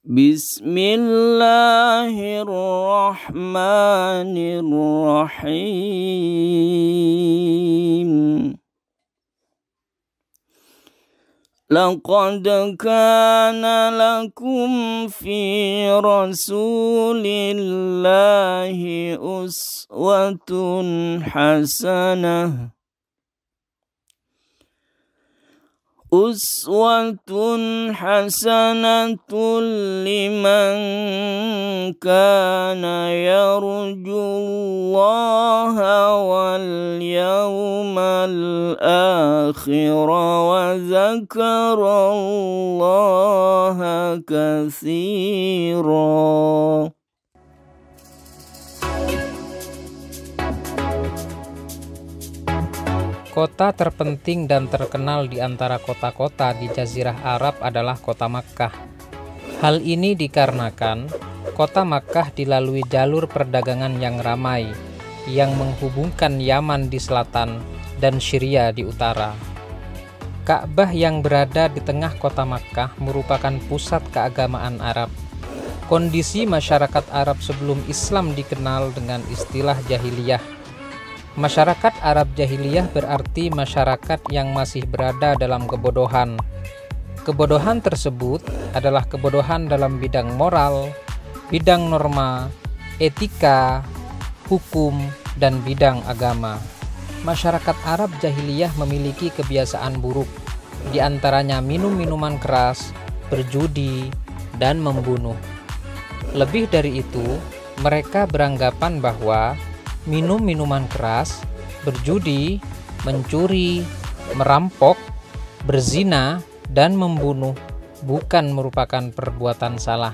Bismillahirrahmanirrahim. Laqad kana lakum fi rasulillahi uswatun hasanah. Uswatun hasanatun liman kana yarjullaha wal yawmal akhir wa zakarallaha katsira. Kota terpenting dan terkenal di antara kota-kota di Jazirah Arab adalah kota Makkah. Hal ini dikarenakan kota Makkah dilalui jalur perdagangan yang ramai, yang menghubungkan Yaman di selatan dan Syria di utara. Ka'bah yang berada di tengah kota Makkah merupakan pusat keagamaan Arab. Kondisi masyarakat Arab sebelum Islam dikenal dengan istilah jahiliyah. Masyarakat Arab jahiliyah berarti masyarakat yang masih berada dalam kebodohan. Kebodohan tersebut adalah kebodohan dalam bidang moral, bidang norma, etika, hukum, dan bidang agama. Masyarakat Arab jahiliyah memiliki kebiasaan buruk, di antaranya minum minuman keras, berjudi, dan membunuh. Lebih dari itu, mereka beranggapan bahwa minum minuman keras, berjudi, mencuri, merampok, berzina, dan membunuh bukan merupakan perbuatan salah.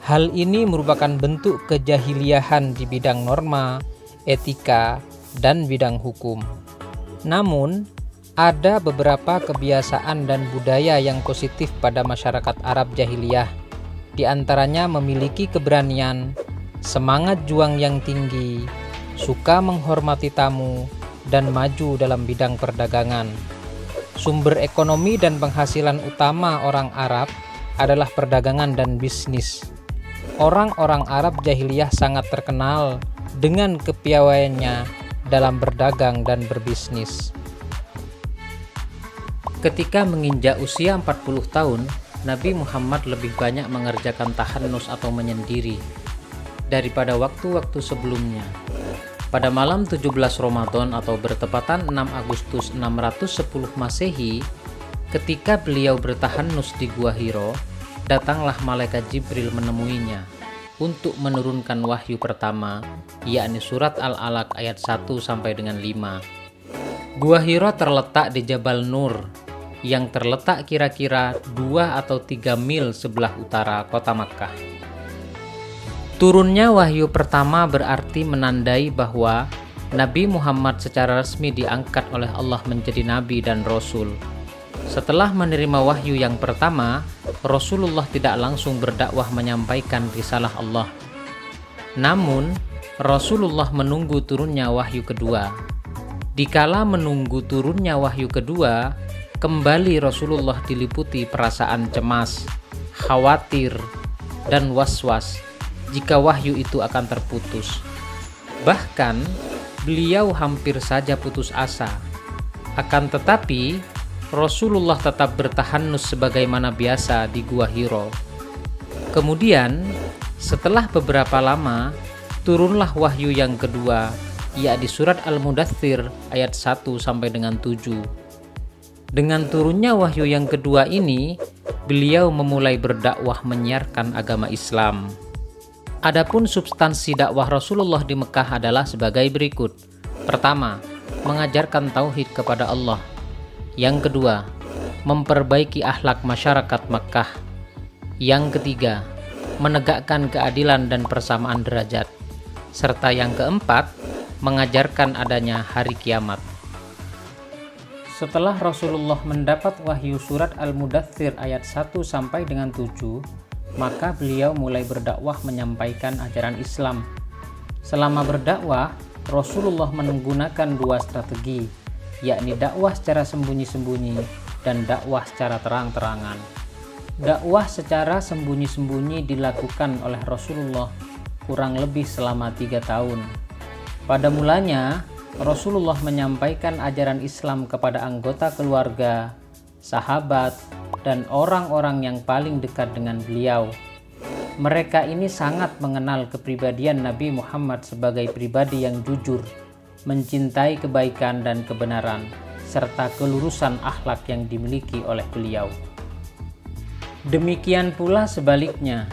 Hal ini merupakan bentuk kejahiliahan di bidang norma, etika, dan bidang hukum. Namun, ada beberapa kebiasaan dan budaya yang positif pada masyarakat Arab jahiliyah. Di antaranya memiliki keberanian, semangat juang yang tinggi, suka menghormati tamu, dan maju dalam bidang perdagangan. Sumber ekonomi dan penghasilan utama orang Arab adalah perdagangan dan bisnis. Orang-orang Arab jahiliyah sangat terkenal dengan kepiawaiannya dalam berdagang dan berbisnis. Ketika menginjak usia 40 tahun, Nabi Muhammad lebih banyak mengerjakan tahannus atau menyendiri daripada waktu-waktu sebelumnya. Pada malam 17 Ramadan atau bertepatan 6 Agustus 610 Masehi, ketika beliau bertahannus di Gua Hiro, datanglah malaikat Jibril menemuinya untuk menurunkan wahyu pertama, yakni surat Al-Alaq ayat 1 sampai dengan 5. Gua Hiro terletak di Jabal Nur, yang terletak kira-kira 2 atau 3 mil sebelah utara kota Makkah. Turunnya wahyu pertama berarti menandai bahwa Nabi Muhammad secara resmi diangkat oleh Allah menjadi nabi dan rasul. Setelah menerima wahyu yang pertama, Rasulullah tidak langsung berdakwah menyampaikan risalah Allah. Namun, Rasulullah menunggu turunnya wahyu kedua. Dikala menunggu turunnya wahyu kedua, kembali Rasulullah diliputi perasaan cemas, khawatir, dan was-was jika wahyu itu akan terputus. Bahkan, beliau hampir saja putus asa. Akan tetapi, Rasulullah tetap bertahannus sebagaimana biasa di Gua Hiro. Kemudian, setelah beberapa lama, turunlah wahyu yang kedua, yakni surat Al-Mudaththir ayat 1 sampai dengan 7. Dengan turunnya wahyu yang kedua ini, beliau memulai berdakwah menyiarkan agama Islam. Adapun substansi dakwah Rasulullah di Mekah adalah sebagai berikut. Pertama, mengajarkan tauhid kepada Allah. Yang kedua, memperbaiki akhlak masyarakat Mekah. Yang ketiga, menegakkan keadilan dan persamaan derajat. Serta yang keempat, mengajarkan adanya hari kiamat. Setelah Rasulullah mendapat wahyu surat Al-Mudaththir ayat 1 sampai dengan 7, maka beliau mulai berdakwah menyampaikan ajaran Islam. Selama berdakwah, Rasulullah menggunakan dua strategi, yakni dakwah secara sembunyi-sembunyi dan dakwah secara terang-terangan. Dakwah secara sembunyi-sembunyi dilakukan oleh Rasulullah kurang lebih selama 3 tahun. Pada mulanya, Rasulullah menyampaikan ajaran Islam kepada anggota keluarga, sahabat, dan orang-orang yang paling dekat dengan beliau. Mereka ini sangat mengenal kepribadian Nabi Muhammad sebagai pribadi yang jujur, mencintai kebaikan dan kebenaran, serta kelurusan akhlak yang dimiliki oleh beliau. Demikian pula sebaliknya,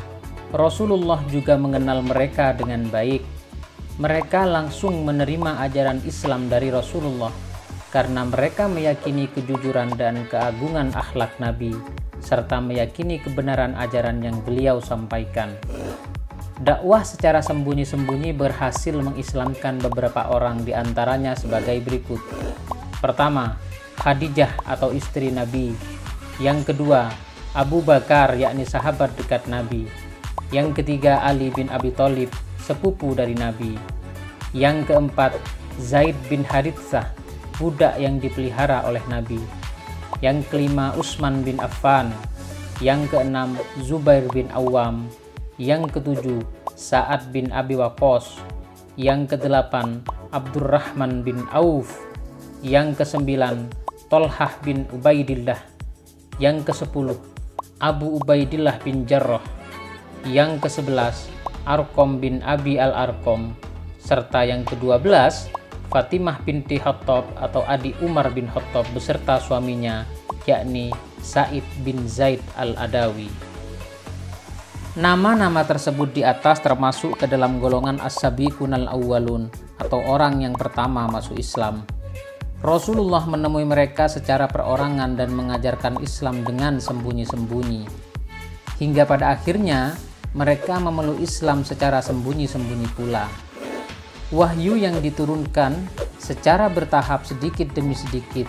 Rasulullah juga mengenal mereka dengan baik. Mereka langsung menerima ajaran Islam dari Rasulullah karena mereka meyakini kejujuran dan keagungan akhlak Nabi, serta meyakini kebenaran ajaran yang beliau sampaikan. Dakwah secara sembunyi-sembunyi berhasil mengislamkan beberapa orang, di antaranya sebagai berikut. Pertama, Khadijah atau istri Nabi. Yang kedua, Abu Bakar yakni sahabat dekat Nabi. Yang ketiga, Ali bin Abi Thalib, sepupu dari Nabi. Yang keempat, Zaid bin Haritsah, budak yang dipelihara oleh Nabi. Yang kelima, Utsman bin Affan. Yang keenam, Zubair bin Awam. Yang ketujuh, Sa'ad bin Abi Waqqas. Yang kedelapan, Abdurrahman bin Auf. Yang kesembilan, Tolhah bin Ubaidillah. Yang kesepuluh, Abu Ubaidillah bin Jarrah. Yang ke-11, Arqam bin Abi al-Arqam, serta yang ke-12, Fatimah binti Khattab atau adik Umar bin Khattab beserta suaminya, yakni Sa'id bin Zaid al-Adawi. Nama-nama tersebut di atas termasuk ke dalam golongan as-sabiqunal awwalun atau orang yang pertama masuk Islam. Rasulullah menemui mereka secara perorangan dan mengajarkan Islam dengan sembunyi-sembunyi. Hingga pada akhirnya mereka memeluk Islam secara sembunyi-sembunyi pula. Wahyu yang diturunkan secara bertahap sedikit demi sedikit.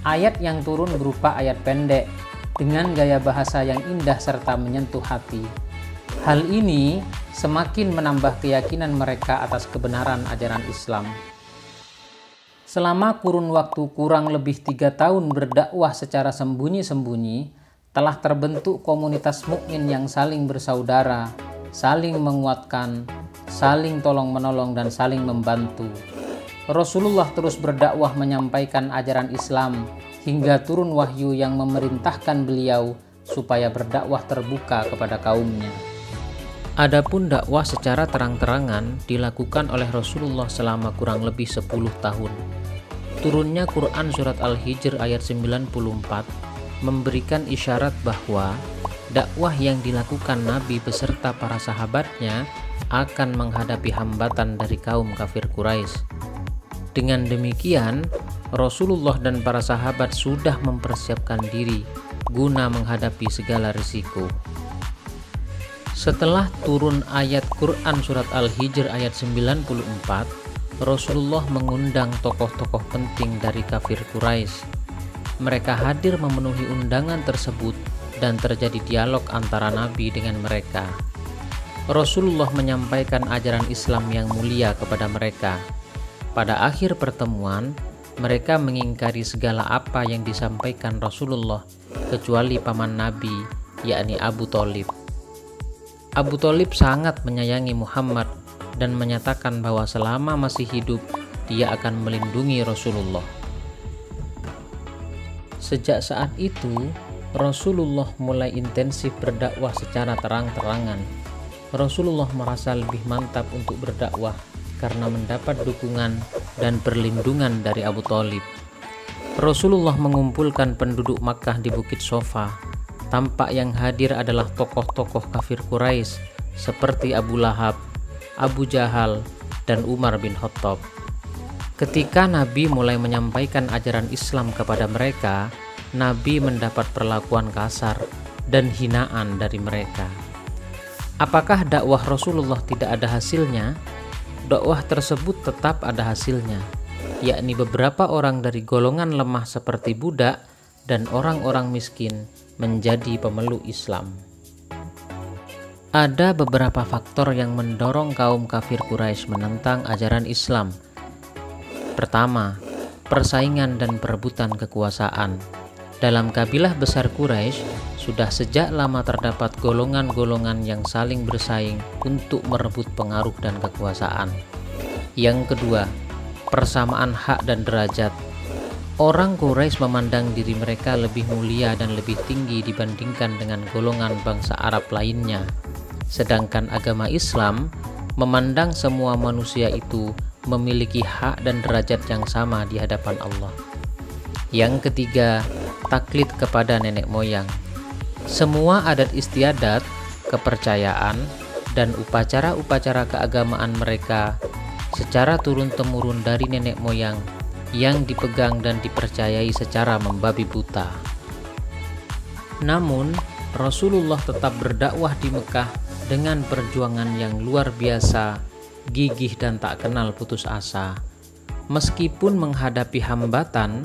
Ayat yang turun berupa ayat pendek dengan gaya bahasa yang indah serta menyentuh hati. Hal ini semakin menambah keyakinan mereka atas kebenaran ajaran Islam. Selama kurun waktu kurang lebih 3 tahun berdakwah secara sembunyi-sembunyi, telah terbentuk komunitas mukmin yang saling bersaudara, saling menguatkan, saling tolong-menolong, dan saling membantu. Rasulullah terus berdakwah menyampaikan ajaran Islam hingga turun wahyu yang memerintahkan beliau supaya berdakwah terbuka kepada kaumnya. Adapun dakwah secara terang-terangan dilakukan oleh Rasulullah selama kurang lebih 10 tahun. Turunnya Quran Surat Al-Hijr ayat 94 memberikan isyarat bahwa dakwah yang dilakukan Nabi beserta para sahabatnya akan menghadapi hambatan dari kaum kafir Quraisy. Dengan demikian, Rasulullah dan para sahabat sudah mempersiapkan diri guna menghadapi segala risiko. Setelah turun ayat Quran Surat Al-Hijr ayat 94, Rasulullah mengundang tokoh-tokoh penting dari kafir Quraisy. Mereka hadir memenuhi undangan tersebut dan terjadi dialog antara Nabi dengan mereka. Rasulullah menyampaikan ajaran Islam yang mulia kepada mereka. Pada akhir pertemuan, mereka mengingkari segala apa yang disampaikan Rasulullah kecuali paman Nabi, yakni Abu Thalib. Abu Thalib sangat menyayangi Muhammad dan menyatakan bahwa selama masih hidup, dia akan melindungi Rasulullah. Sejak saat itu, Rasulullah mulai intensif berdakwah secara terang-terangan. Rasulullah merasa lebih mantap untuk berdakwah karena mendapat dukungan dan perlindungan dari Abu Thalib. Rasulullah mengumpulkan penduduk Makkah di Bukit Sofa. Tampak yang hadir adalah tokoh-tokoh kafir Quraisy seperti Abu Lahab, Abu Jahal, dan Umar bin Khattab. Ketika Nabi mulai menyampaikan ajaran Islam kepada mereka, Nabi mendapat perlakuan kasar dan hinaan dari mereka. Apakah dakwah Rasulullah tidak ada hasilnya? Dakwah tersebut tetap ada hasilnya, yakni beberapa orang dari golongan lemah seperti budak dan orang-orang miskin menjadi pemeluk Islam. Ada beberapa faktor yang mendorong kaum kafir Quraisy menentang ajaran Islam. Pertama, persaingan dan perebutan kekuasaan. Dalam kabilah besar Quraisy, sudah sejak lama terdapat golongan-golongan yang saling bersaing untuk merebut pengaruh dan kekuasaan. Yang kedua, persamaan hak dan derajat. Orang Quraisy memandang diri mereka lebih mulia dan lebih tinggi dibandingkan dengan golongan bangsa Arab lainnya. Sedangkan agama Islam memandang semua manusia itu memiliki hak dan derajat yang sama di hadapan Allah. Yang ketiga, taklid kepada nenek moyang. Semua adat istiadat, kepercayaan, dan upacara-upacara keagamaan mereka secara turun-temurun dari nenek moyang yang dipegang dan dipercayai secara membabi buta. Namun, Rasulullah tetap berdakwah di Mekah dengan perjuangan yang luar biasa, gigih dan tak kenal putus asa. Meskipun menghadapi hambatan,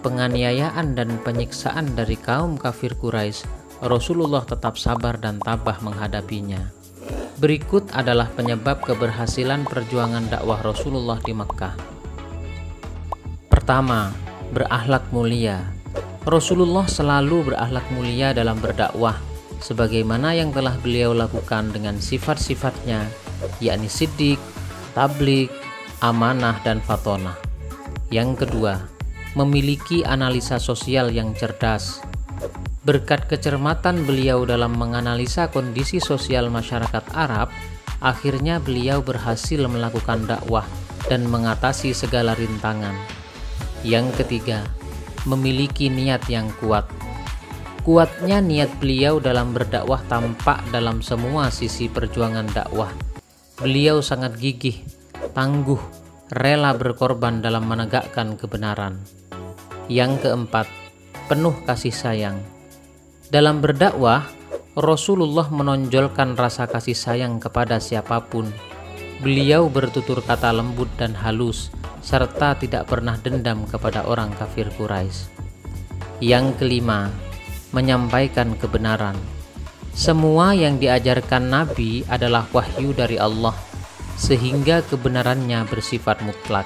penganiayaan dan penyiksaan dari kaum kafir Quraisy, Rasulullah tetap sabar dan tabah menghadapinya. Berikut adalah penyebab keberhasilan perjuangan dakwah Rasulullah di Mekah. Pertama, berakhlak mulia. Rasulullah selalu berakhlak mulia dalam berdakwah, sebagaimana yang telah beliau lakukan dengan sifat-sifatnya, yakni siddiq, tabligh, amanah, dan fatonah. Yang kedua, memiliki analisa sosial yang cerdas. Berkat kecermatan beliau dalam menganalisa kondisi sosial masyarakat Arab, akhirnya beliau berhasil melakukan dakwah dan mengatasi segala rintangan. Yang ketiga, memiliki niat yang kuat. Kuatnya niat beliau dalam berdakwah tampak dalam semua sisi perjuangan dakwah. Beliau sangat gigih, tangguh, rela berkorban dalam menegakkan kebenaran. Yang keempat, penuh kasih sayang. Dalam berdakwah, Rasulullah menonjolkan rasa kasih sayang kepada siapapun. Beliau bertutur kata lembut dan halus, serta tidak pernah dendam kepada orang kafir Quraisy. Yang kelima, menyampaikan kebenaran. Semua yang diajarkan Nabi adalah wahyu dari Allah, sehingga kebenarannya bersifat mutlak.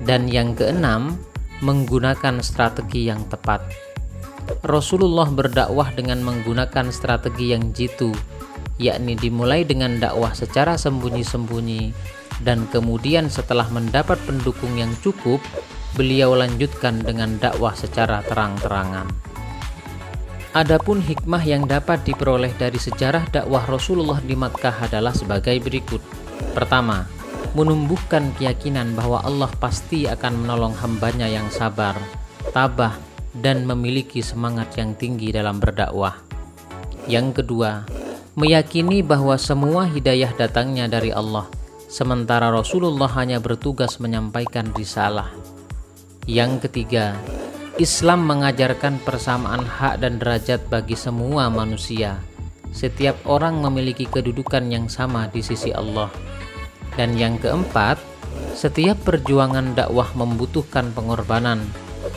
Dan yang keenam, menggunakan strategi yang tepat. Rasulullah berdakwah dengan menggunakan strategi yang jitu, yakni dimulai dengan dakwah secara sembunyi-sembunyi, dan kemudian setelah mendapat pendukung yang cukup, beliau lanjutkan dengan dakwah secara terang-terangan. Adapun hikmah yang dapat diperoleh dari sejarah dakwah Rasulullah di Makkah adalah sebagai berikut. Pertama, menumbuhkan keyakinan bahwa Allah pasti akan menolong hambanya yang sabar, tabah, dan memiliki semangat yang tinggi dalam berdakwah. Yang kedua, meyakini bahwa semua hidayah datangnya dari Allah, sementara Rasulullah hanya bertugas menyampaikan risalah. Yang ketiga, Islam mengajarkan persamaan hak dan derajat bagi semua manusia. Setiap orang memiliki kedudukan yang sama di sisi Allah. Dan yang keempat, setiap perjuangan dakwah membutuhkan pengorbanan.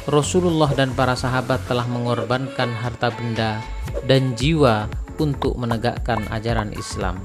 Rasulullah dan para sahabat telah mengorbankan harta benda dan jiwa untuk menegakkan ajaran Islam.